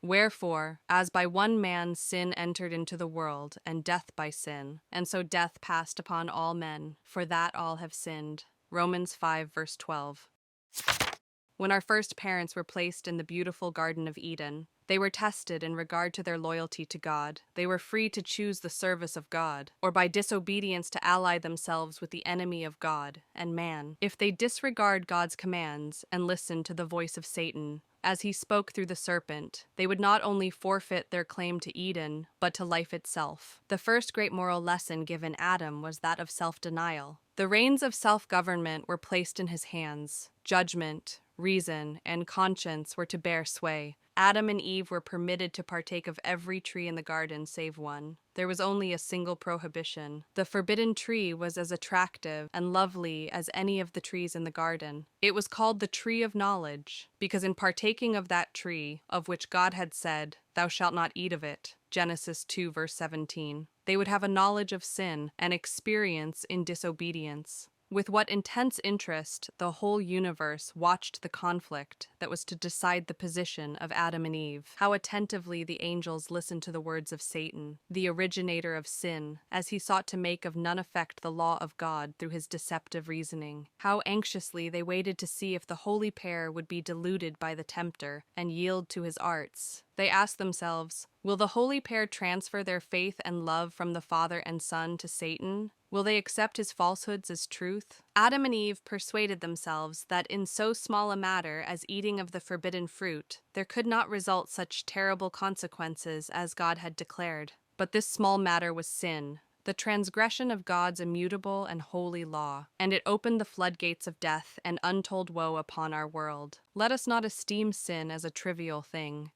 Wherefore, as by one man sin entered into the world, and death by sin, and so death passed upon all men, for that all have sinned. Romans 5, verse 12. When our first parents were placed in the beautiful Garden of Eden, they were tested in regard to their loyalty to God. They were free to choose the service of God, or by disobedience to ally themselves with the enemy of God and man. If they disregard God's commands and listen to the voice of Satan, as he spoke through the serpent, they would not only forfeit their claim to Eden, but to life itself. The first great moral lesson given Adam was that of self-denial. The reins of self-government were placed in his hands. Judgment, reason, and conscience were to bear sway. Adam and Eve were permitted to partake of every tree in the garden save one. There was only a single prohibition. The forbidden tree was as attractive and lovely as any of the trees in the garden. It was called the tree of knowledge, because in partaking of that tree, of which God had said, "Thou shalt not eat of it," Genesis 2, verse 17, they would have a knowledge of sin and experience in disobedience. With what intense interest the whole universe watched the conflict that was to decide the position of Adam and Eve. How attentively the angels listened to the words of Satan, the originator of sin, as he sought to make of none effect the law of God through his deceptive reasoning. How anxiously they waited to see if the holy pair would be deluded by the tempter and yield to his arts. They asked themselves, will the holy pair transfer their faith and love from the Father and Son to Satan? Will they accept his falsehoods as truth? Adam and Eve persuaded themselves that in so small a matter as eating of the forbidden fruit, there could not result such terrible consequences as God had declared. But this small matter was sin, the transgression of God's immutable and holy law, and it opened the floodgates of death and untold woe upon our world. Let us not esteem sin as a trivial thing.